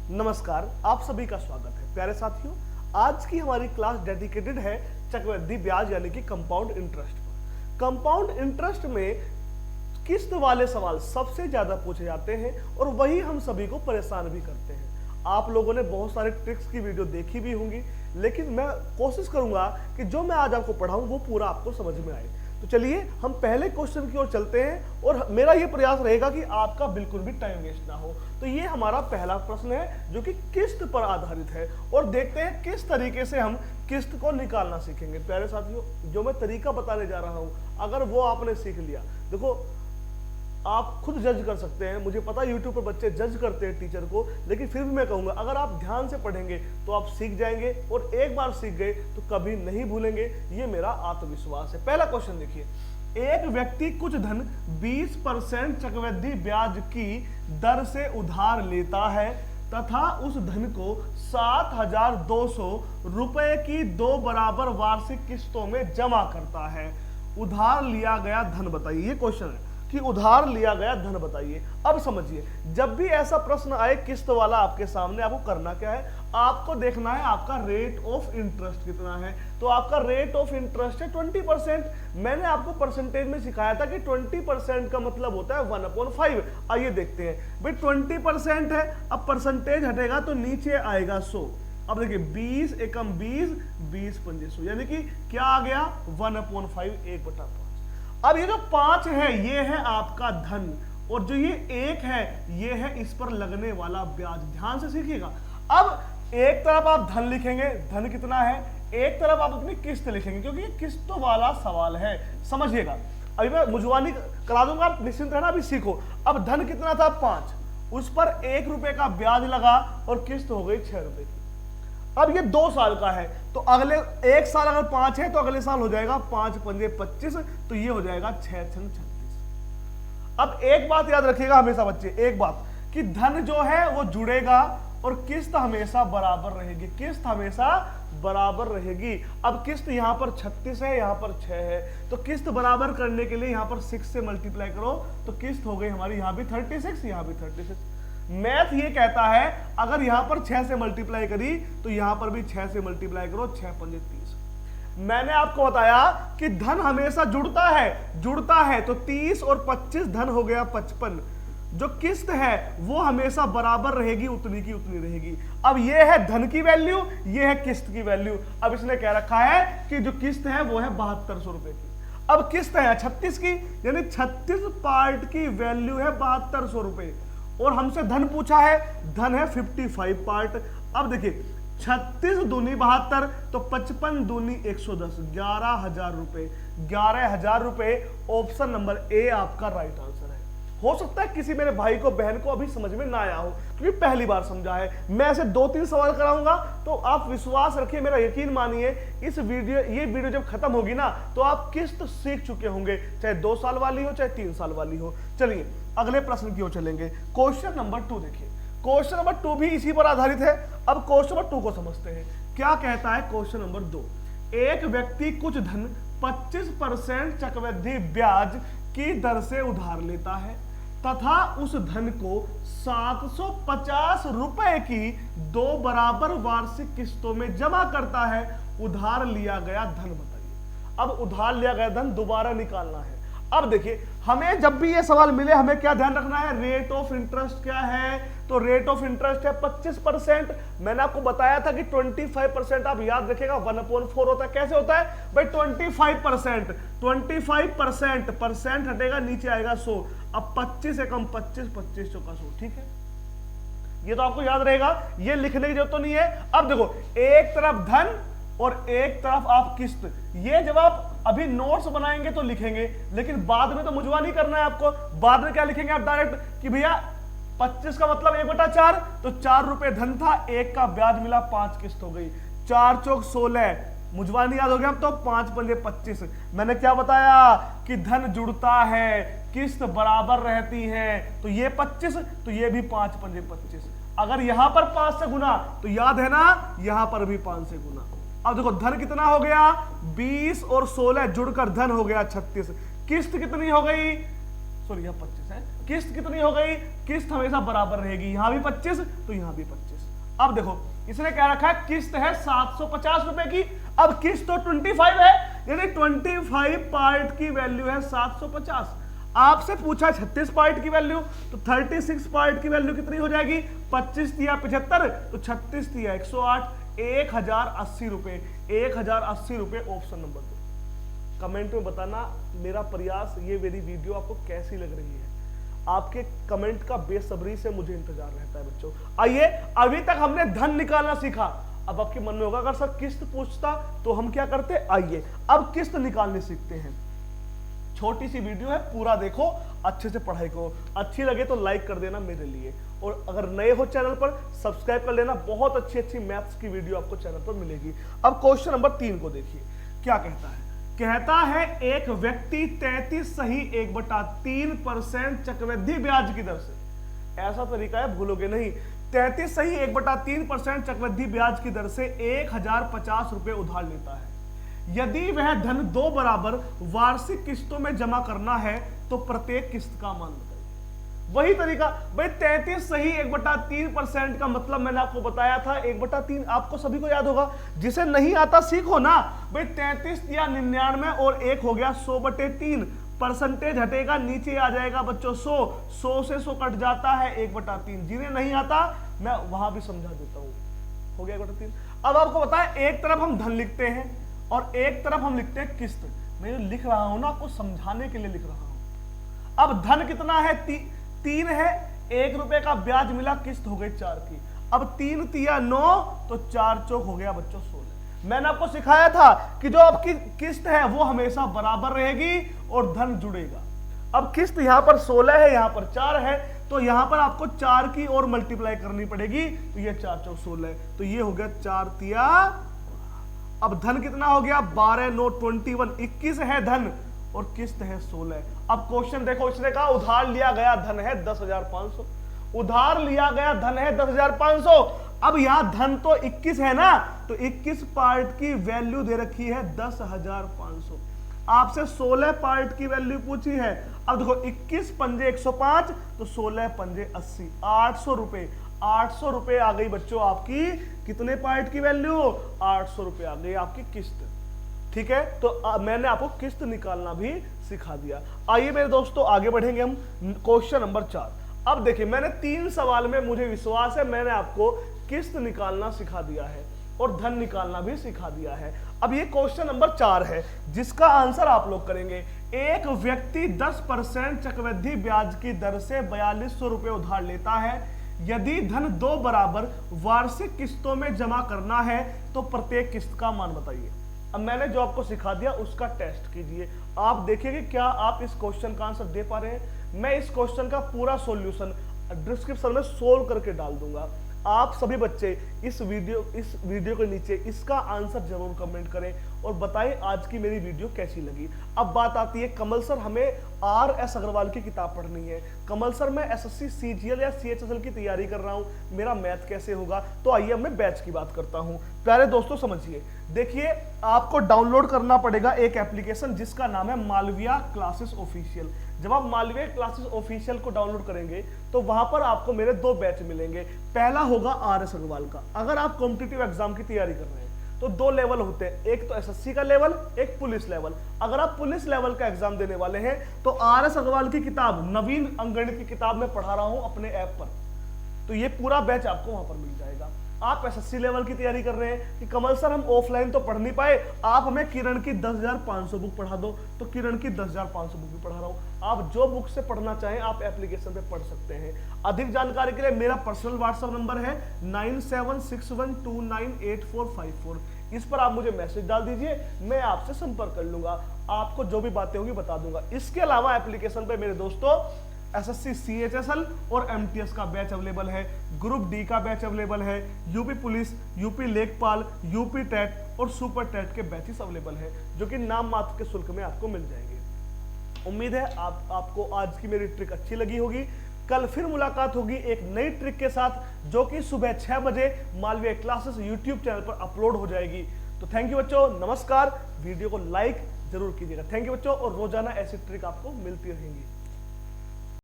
नमस्कार, आप सभी का स्वागत है। प्यारे साथियों, आज की हमारी क्लास डेडिकेटेड है चक्रवृद्धि ब्याज यानी कि कंपाउंड इंटरेस्ट पर। कंपाउंड इंटरेस्ट में किस्त वाले सवाल सबसे ज्यादा पूछे जाते हैं और वही हम सभी को परेशान भी करते हैं। आप लोगों ने बहुत सारे ट्रिक्स की वीडियो देखी भी होंगी, लेकिन मैं कोशिश करूंगा कि जो मैं आज आपको पढ़ाऊं वो पूरा आपको समझ में आए। तो चलिए हम पहले क्वेश्चन की ओर चलते हैं और मेरा ये प्रयास रहेगा कि आपका बिल्कुल भी टाइम वेस्ट ना हो। तो ये हमारा पहला प्रश्न है जो कि किस्त पर आधारित है और देखते हैं किस तरीके से हम किस्त को निकालना सीखेंगे। प्यारे साथियों, जो मैं तरीका बताने जा रहा हूं, अगर वो आपने सीख लिया, देखो आप खुद जज कर सकते हैं। मुझे पता YouTube पर बच्चे जज करते हैं टीचर को, लेकिन फिर भी मैं कहूंगा अगर आप ध्यान से पढ़ेंगे तो आप सीख जाएंगे और एक बार सीख गए तो कभी नहीं भूलेंगे। ये मेरा आत्मविश्वास है। पहला क्वेश्चन देखिए, एक व्यक्ति कुछ धन 20% चक्रवृद्धि ब्याज की दर से उधार लेता है तथा उस धन को 7,200 रुपए की 2 बराबर वार्षिक किस्तों में जमा करता है। उधार लिया गया धन बताइए। ये क्वेश्चन है कि उधार लिया गया धन बताइए। अब समझिए, जब भी ऐसा प्रश्न आए किस्त वाला आपके सामने, आपको करना क्या है, आपको देखना है आपका रेट ऑफ इंटरेस्ट कितना है। तो आपका रेट ऑफ इंटरेस्ट है 20%। मैंने आपको परसेंटेज में सिखाया था कि 20% का मतलब होता है 1/5। आइए देखते हैं भाई, 20% है, अब परसेंटेज हटेगा तो नीचे आएगा 100। अब देखिए 20 एकम 20, 20 पंजे 100, यानी कि क्या आ गया 1/5, 1/5। अब ये जो 5 है ये है आपका धन और जो ये 1 है ये है इस पर लगने वाला ब्याज। ध्यान से सीखिएगा। अब एक तरफ आप धन लिखेंगे, धन कितना है, एक तरफ आप अपनी किस्त लिखेंगे, क्योंकि ये किस्तों वाला सवाल है। समझिएगा, अभी मैं मुझवानी करा दूंगा, आप निश्चिंत रहना, अभी सीखो। अब धन कितना था 5, उस पर 1 रुपए का ब्याज लगा और किस्त हो गई 6 रुपए की। अब ये 2 साल का है तो अगले 1 साल अगर 5 है तो अगले साल हो जाएगा 5 पंजे 25, तो ये हो जाएगा 6 छंग 36। अब एक बात याद रखिएगा हमेशा बच्चे, एक बात कि धन जो है वो जुड़ेगा और किस्त हमेशा बराबर रहेगी। किस्त हमेशा बराबर रहेगी। अब किस्त यहां पर 36 है, यहां पर 6 है, तो किस्त बराबर करने के लिए यहां पर 6 से मल्टीप्लाई करो तो किस्त हो गई हमारी यहां भी 36, यहां भी 36। मैथ ये कहता है अगर यहां पर 6 से मल्टीप्लाई करी तो यहां पर भी 6 से मल्टीप्लाई करो, 6 पंजे 30। मैंने आपको बताया कि धन हमेशा जुड़ता है तो 30 और 25 धन हो गया 55। जो किस्त है वो हमेशा बराबर रहेगी, उतनी की उतनी रहेगी। अब ये है धन की वैल्यू, ये है किस्त की वैल्यू। अब इसने कह रखा है कि जो किस्त है वो है 7200 रुपए की। अब किस्त है 36 की, यानी 36 पार्ट की वैल्यू है 7200 रुपए और हमसे धन पूछा है, धन है 55 पार्ट। अब देखिए 36 दूनी 72 तो 55 दूनी 110, 11,000 रुपए। 11,000 रुपए ऑप्शन नंबर ए आपका राइट आंसर है। हो सकता है किसी मेरे भाई को बहन को अभी समझ में ना आया हो क्योंकि पहली बार समझा है। मैं ऐसे 2-3 सवाल कराऊंगा तो आप विश्वास रखिए, मेरा यकीन मानिए, ये वीडियो जब खत्म होगी ना तो आप किस्त सीख चुके होंगे, चाहे 2 साल वाली हो चाहे 3 साल वाली हो। चलिए अगले प्रश्न की ओर चलेंगे। क्वेश्चन नंबर 2 देखिए। क्वेश्चन नंबर 2 भी इसी पर आधारित है। अब क्वेश्चन नंबर 2 को समझते हैं। क्या कहता है क्वेश्चन नंबर 2, एक व्यक्ति कुछ धन 25% चक्रवृद्धि ब्याज की दर से उधार लेता है तथा उस धन को 750 रुपए की 2 बराबर वार्षिक किस्तों में जमा करता है। उधार लिया गया धन बताइए। अब उधार लिया गया धन दोबारा निकालना है। अब देखिए, हमें जब भी ये सवाल मिले हमें क्या ध्यान रखना है, रेट ऑफ इंटरेस्ट क्या है, तो रेट ऑफ इंटरेस्ट है 25%। मैंने आपको बताया था कि 25% आप याद रखिएगा 1/4 होता है। कैसे होता है भाई, 25%, 25% परसेंट हटेगा, नीचे आएगा 100। अब 25 एकम 25, 25 चौका 100। ठीक है, ये तो आपको याद रहेगा, ये लिखने की जरूरत तो नहीं है। अब देखो, एक तरफ धन और एक तरफ आप किस्त। ये जब आप अभी नोट्स बनाएंगे तो लिखेंगे, लेकिन बाद में तो मुझवा नहीं करना है आपको। बाद में क्या लिखेंगे आप डायरेक्ट कि भैया 25 का मतलब 1/4, तो 4 रुपए धन था, 1 का ब्याज मिला, 5 किस्त हो गई, 4 चौक 16। मुझवानी याद हो गया अब तो, 5 पंजे 25। मैंने क्या बताया कि धन जुड़ता है, किस्त बराबर रहती है, तो ये 25 तो ये भी 5 पंजे 25। अगर यहां पर 5 से गुना तो याद है ना, यहां पर भी 5 से गुना। अब देखो धन कितना हो गया 20 और 16 जुड़कर धन हो गया 36। किस्त कितनी हो गई, सॉरी यहां 25 है, किस्त कितनी हो गई, किस्त हमेशा बराबर रहेगी, यहां भी 25 तो यहां भी 25। अब देखो इसने क्या रखा है, किस्त है 750 रुपए की। अब किस्त तो 25 है, यानी 25 पार्ट की वैल्यू है 750। आपसे पूछा 36 पार्ट की वैल्यू, तो 36 पार्ट की वैल्यू कितनी हो जाएगी, 25 दिया 75, तो 36 दिया 108, 1080 रुपए, 1080 रुपए ऑप्शन नंबर 2। कमेंट में बताना मेरा प्रयास, ये मेरी वीडियो आपको कैसी लग रही है। आपके कमेंट का बेसब्री से मुझे इंतजार रहता है बच्चों। आइए, अभी तक हमने धन निकालना सीखा। अब आपके मन में होगा अगर सर किस्त पूछता तो हम क्या करते। आइए अब किस्त निकालने सीखते हैं। छोटी सी वीडियो है, पूरा देखो, अच्छे से पढ़ाई करो। अच्छी लगे तो लाइक कर देना मेरे लिए, और अगर नए हो चैनल पर सब्सक्राइब कर लेना। बहुत अच्छी अच्छी मैथ्स की वीडियो आपको चैनल पर मिलेगी। अब क्वेश्चन नंबर 3 को देखिए क्या कहता है। कहता है एक व्यक्ति 33 सही 1/3% चक्रवृद्धि ब्याज की दर से, ऐसा तरीका है भूलोगे नहीं, 33 सही 1/3% चक्रवृद्धि ब्याज की दर से 1050 रुपए उधार लेता है। यदि वह धन 2 बराबर वार्षिक किस्तों में जमा करना है तो प्रत्येक किस्त का मान बताइए। वही तरीका भाई, 33 सही 1/3% का मतलब मैंने आपको बताया था 1/3, आपको सभी को याद होगा। जिसे नहीं आता सीखो ना भाई, 33 या 99 और 1 हो गया 100/3, परसेंटेज हटेगा नीचे आ जाएगा बच्चों 100 से 100 कट जाता है 1/3। जिन्हें नहीं आता मैं वहां भी समझा देता हूं, हो गया 1/3। अब आपको बताया, एक तरफ हम धन लिखते हैं और एक तरफ हम लिखते हैं किस्त। मैं लिख रहा हूं ना आपको समझाने के लिए लिख रहा हूं। अब धन कितना है, 3 है, 1 रुपए का ब्याज मिला, किस्त हो गई 4 की। अब 3 तिया 9, तो 4 चौक हो गया बच्चों 16। मैंने आपको सिखाया था कि जो आपकी किस्त है वो हमेशा बराबर रहेगी और धन जुड़ेगा। अब किस्त यहां पर 16 है, यहां पर 4 है, तो यहां पर आपको 4 की और मल्टीप्लाई करनी पड़ेगी, तो ये 4 चौक 16, तो ये हो गया 4 तिया। अब धन कितना हो गया, 12 9 21, 21 है धन और किस्त है 16। अब क्वेश्चन देखो, इसने कहा उधार लिया गया धन है 10,500, उधार लिया गया धन है 10,500। अब यहां धन तो 21 है ना, तो 21 पार्ट की वैल्यू दे रखी है 10,500। आपसे 16 पार्ट की वैल्यू पूछी है। अब देखो 21 पंजे 105, तो 16 पंजे 80, 800 रुपए, 800 रुपए आ गई बच्चों आपकी कितने पार्ट की वैल्यू, 800 रुपए आ गई आपकी किस्त। ठीक है, तो मैंने आपको किस्त निकालना भी सिखा दिया। आइए मेरे दोस्तों आगे बढ़ेंगे हम क्वेश्चन नंबर 4। अब देखिए, मैंने 3 सवाल में मुझे विश्वास है मैंने आपको किस्त निकालना सिखा दिया है और धन निकालना भी सिखा दिया है। अब ये क्वेश्चन नंबर 4 है जिसका आंसर आप लोग करेंगे। एक व्यक्ति 10% चक्रवृद्धि ब्याज की दर से 4200 रुपए उधार लेता है। यदि धन 2 बराबर वार्षिक किस्तों में जमा करना है तो प्रत्येक किस्त का मान बताइए। अब मैंने जो आपको सिखा दिया उसका टेस्ट कीजिए, आप देखिए कि क्या आप इस क्वेश्चन का आंसर दे पा रहे हैं। मैं इस क्वेश्चन का पूरा सॉल्यूशन डिस्क्रिप्शन में सोल्व करके डाल दूंगा। आप सभी बच्चे इस वीडियो के नीचे इसका आंसर जरूर कमेंट करें और बताएं आज की मेरी वीडियो कैसी लगी। अब बात आती है, कमल सर हमें RS अग्रवाल की किताब पढ़नी है, कमल सर मैं SSC CGL या CHSL की तैयारी कर रहा हूं, मेरा मैथ कैसे होगा। तो आइए अब मैं बैच की बात करता हूं। प्यारे दोस्तों समझिए, देखिए आपको डाउनलोड करना पड़ेगा एक एप्लीकेशन जिसका नाम है मालविया क्लासेस ऑफिशियल। जब आप मालविया क्लासेस ऑफिशियल को डाउनलोड करेंगे तो वहां पर आपको मेरे 2 बैच मिलेंगे। पहला होगा RS अग्रवाल का। अगर आप कॉम्पिटिटिव एग्जाम की तैयारी कर रहे हैं तो 2 लेवल होते हैं, एक तो SSC का लेवल, एक पुलिस लेवल। अगर आप पुलिस लेवल का एग्जाम देने वाले हैं तो RS अग्रवाल की किताब, नवीन अंकगणित की किताब मैं पढ़ा रहा हूं अपने ऐप पर, तो ये पूरा बैच आपको वहां पर मिल जाएगा। आप SSC लेवल की तैयारी कर रहे हैं कि कमल सर हम ऑफलाइन तो पढ़ नहीं पाए, आप हमें किरण की 10,500 बुक पढ़ा दो, तो किरण की 10,500 बुक भी पढ़ा रहा हूं। आप जो बुक से पढ़ना चाहें आप एप्लीकेशन पे पढ़ सकते हैं। अधिक जानकारी के लिए मेरा पर्सनल व्हाट्सएप नंबर है 9761298454। इस पर आप मुझे मैसेज डाल दीजिए, मैं आपसे संपर्क कर लूंगा, आपको जो भी बातें होंगी बता दूंगा। इसके अलावा एप्लीकेशन पे मेरे दोस्तों SSC CHSL और MTS का बैच अवेलेबल है, ग्रुप D का बैच अवेलेबल है, यूपी पुलिस, यूपी लेखपाल, यूपी टेट और सुपर टेट के बैचेस अवेलेबल है जो कि नाम मात्र के शुल्क में आपको मिल जाएंगे। उम्मीद है आपको आज की मेरी ट्रिक अच्छी लगी होगी। कल फिर मुलाकात होगी एक नई ट्रिक के साथ जो कि सुबह 6 बजे मालविया क्लासेस यूट्यूब चैनल पर अपलोड हो जाएगी। तो थैंक यू बच्चों, नमस्कार। वीडियो को लाइक जरूर कीजिएगा। थैंक यू बच्चों, और रोजाना ऐसी ट्रिक आपको मिलती रहेंगी।